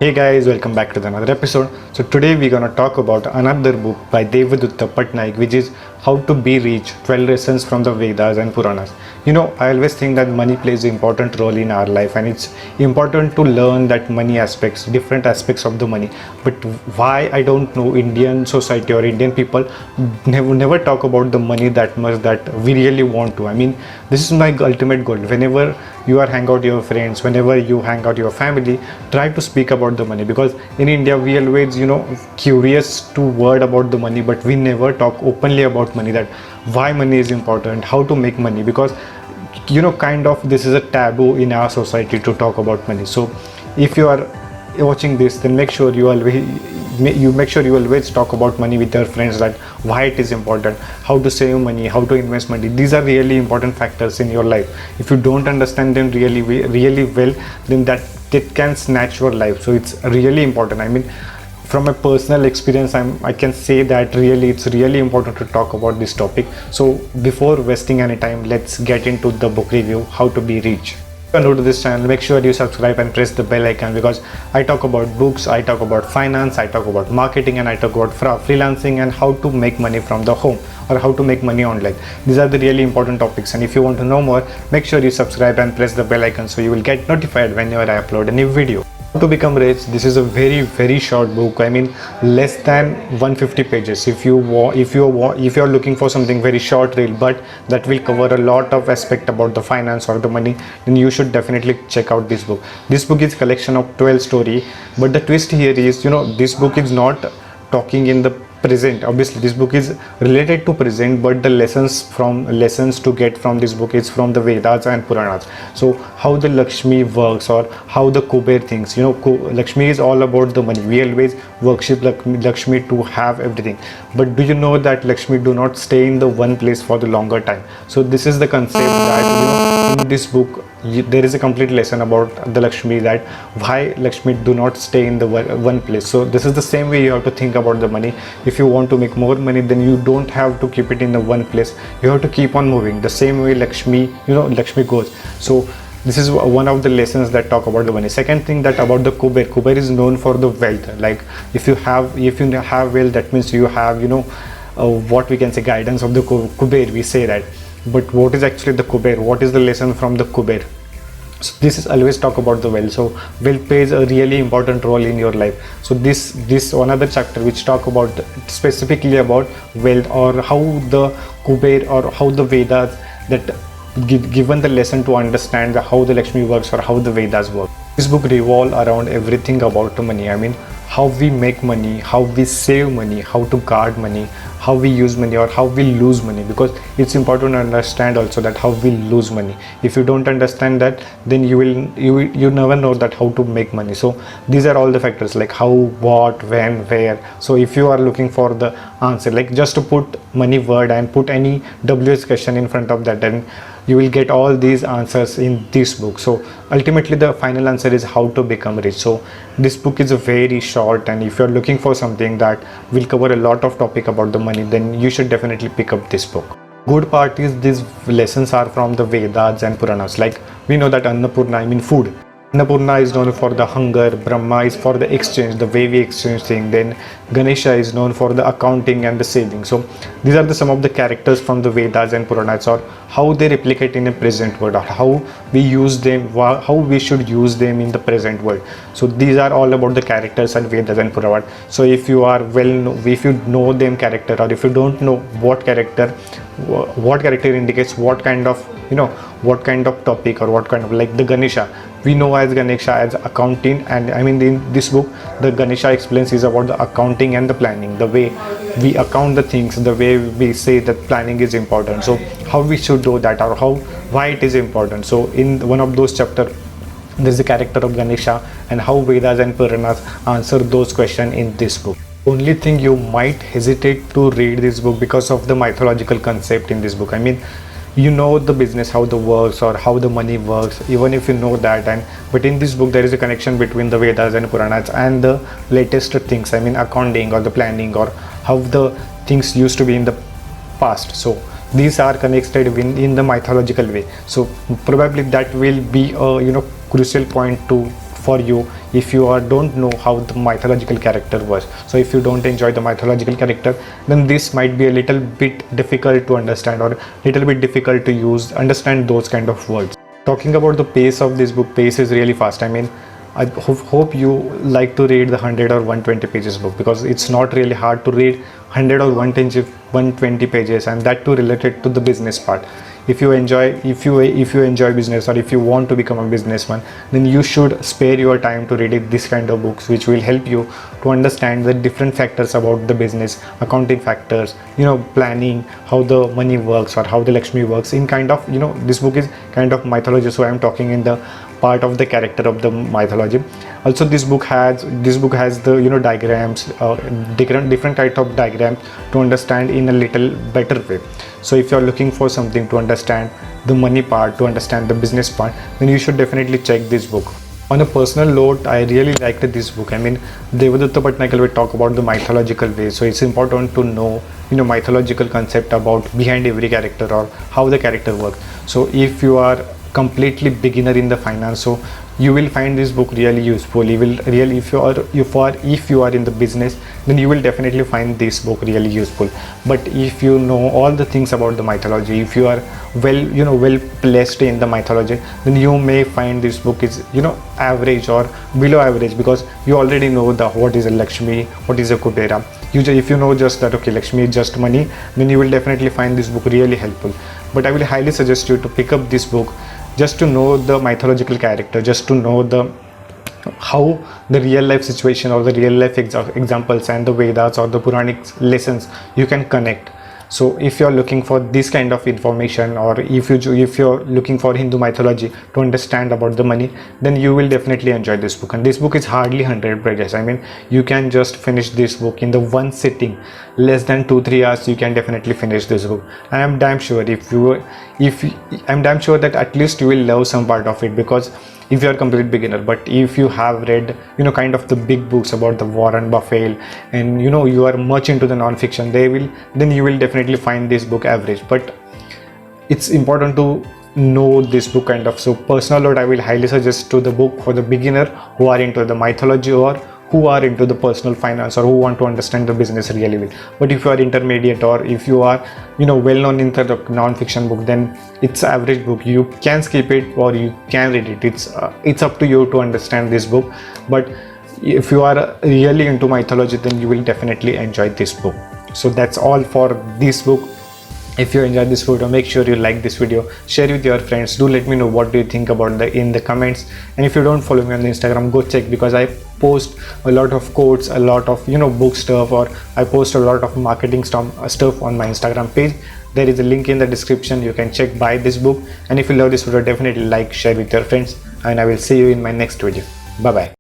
Hey guys, welcome back to another episode. So today we're gonna talk about another book by Devadutta Patnaik, which is How to Be Rich: 12 Lessons from the Vedas and Puranas. I always think that money plays an important role in our life, and it's important to learn that money aspects, different aspects of the money. But why I don't know, Indian society or Indian people never talk about the money that much that we really want to. This is my ultimate goal. Whenever you are hang out your friends, whenever you hang out your family, try to speak about the money, because in India we always curious to word about the money, but we never talk openly about money, that why money is important, how to make money, because kind of this is a taboo in our society to talk about money. So if you are watching this, then make sure you always talk about money with your friends, that why it is important, how to save money, how to invest money. These are really important factors in your life. If you don't understand them really well, then that it can snatch your life. So it's really important. From a personal experience, I can say that it's really important to talk about this topic. So before wasting any time, let's get into the book review, How to Be Rich. If you are new to this channel, make sure you subscribe and press the bell icon, because I talk about books, I talk about finance, I talk about marketing, and I talk about freelancing and how to make money from the home, or how to make money online. These are the really important topics, and if you want to know more, make sure you subscribe and press the bell icon so you will get notified whenever I upload a new video. How to Become Rich. This is a very short book. Less than 150 pages. If you are looking for something very short real, but that will cover a lot of aspect about the finance or the money, then you should definitely check out this book. This book is collection of 12 story, but the twist here is, this book is not talking in the present. Obviously this book is related to present, but the lessons to get from this book is from the Vedas and Puranas. So how the Lakshmi works, or how the Kuber thinks. Lakshmi is all about the money. We always worship Lakshmi to have everything, but do you know that Lakshmi do not stay in the one place for the longer time? So this is the concept that in this book there is a complete lesson about the Lakshmi, that why Lakshmi do not stay in the one place. So this is the same way you have to think about the money. If you want to make more money, then you don't have to keep it in the one place. You have to keep on moving the same way Lakshmi goes. So this is one of the lessons that talk about the money. Second thing, that about the Kuber is known for the wealth. Like if you have wealth, that means you have what we can say, guidance of the Kuber, we say that. But what is actually the Kuber? What is the lesson from the Kuber? So this is always talk about the wealth. So wealth plays a really important role in your life. So this another chapter which talk about specifically about wealth, or how the Kuber or how the Vedas that given the lesson to understand how the Lakshmi works or how the Vedas work. This book revolve around everything about the money. How we make money, how we save money, how to guard money, how we use money, or how we lose money, because it's important to understand also that how we lose money. If you don't understand that, then you never know that how to make money. So these are all the factors, like how, what, when, where. So if you are looking for the answer, like just to put money word and put any WS question in front of that, then you will get all these answers in this book. So ultimately the final answer is how to become rich. So this book is very short, and if you're looking for something that will cover a lot of topic about the money, then you should definitely pick up this book. Good part is these lessons are from the Vedas and Puranas. Like we know that Annapurna, food. Annapurna is known for the hunger, Brahma is for the exchange, the way we exchange things, then Ganesha is known for the accounting and the saving. So these are some of the characters from the Vedas and Puranas, or how they replicate in a present world, or how we use them, how we should use them in the present world. So these are all about the characters and Vedas and Puranas. So if you are if you know them character, or if you don't know what character indicates what kind of what kind of topic, or what kind of, like the Ganesha, we know as Ganesha as accounting, and in this book the Ganesha explains is about the accounting and the planning, the way we account the things, the way we say that planning is important. So how we should do that, or why it is important. So in one of those chapters there is the character of Ganesha, and how Vedas and Puranas answer those questions in this book. Only thing, you might hesitate to read this book because of the mythological concept in this book. You know the business, how the works, or how the money works, even if you know that, but in this book there is a connection between the Vedas and Puranas and the latest things, accounting or the planning, or how the things used to be in the past. So these are connected in the mythological way. So probably that will be a crucial point to for you if you don't know how the mythological character was. So if you don't enjoy the mythological character, then this might be a little bit difficult to understand, or little bit difficult to understand those kind of words. Talking about the pace of this book, pace is really fast. I mean, I hope you like to read the 100 or 120 pages book, because it's not really hard to read 100 or 120 pages, and that too related to the business part. If you enjoy business, or if you want to become a businessman, then you should spare your time to read this kind of books, which will help you to understand the different factors about the business, accounting factors, planning, how the money works, or how the Lakshmi works in kind of, this book is kind of mythology, so I am talking in the part of the character of the mythology. Also, this book has the diagrams, different type of diagrams to understand in a little better way. So if you are looking for something to understand the money part, to understand the business part, then you should definitely check this book. On a personal note, I really liked this book. I mean, Devadutta Patnaikal will talk about the mythological way, so it's important to know mythological concept about behind every character, or how the character works. So if you are completely beginner in the finance, so you will find this book really useful. You will really, if you are in the business, then you will definitely find this book really useful. But if you know all the things about the mythology, if you are well placed in the mythology, then you may find this book is average or below average, because you already know what is a Lakshmi, what is a Kubera. If you know just that, okay, Lakshmi is just money, then you will definitely find this book really helpful. But I will highly suggest you to pick up this book just to know the mythological character, just to know how the real life situation, or the real life examples, and the Vedas or the Puranic lessons you can connect. So if you're looking for this kind of information, or if you're looking for Hindu mythology to understand about the money, then you will definitely enjoy this book. And this book is hardly 100 pages. I mean, you can just finish this book in the one sitting, less than 2-3 hours. You can definitely finish this book, and I'm damn sure I'm damn sure that at least you will love some part of it, because if you are a complete beginner. But if you have read kind of the big books about the Warren Buffett, and you are much into the non-fiction, then you will definitely find this book average. But it's important to know this book kind of. So personal note, I will highly suggest to the book for the beginner who are into the mythology, or who are into the personal finance, or who want to understand the business really well. But if you are intermediate, or if you are well known in the non-fiction book, then it's average book. You can skip it, or you can read it. It's up to you to understand this book. But if you are really into mythology, then you will definitely enjoy this book. So that's all for this book. If you enjoyed this video, make sure you like this video, share with your friends. Do let me know what do you think about in the comments. And if you don't follow me on the Instagram, go check, because I post a lot of quotes, a lot of book stuff, or I post a lot of marketing stuff on my Instagram page. There is a link in the description. You can check, buy this book. And if you love this video, definitely like, share with your friends, and I will see you in my next video. Bye bye.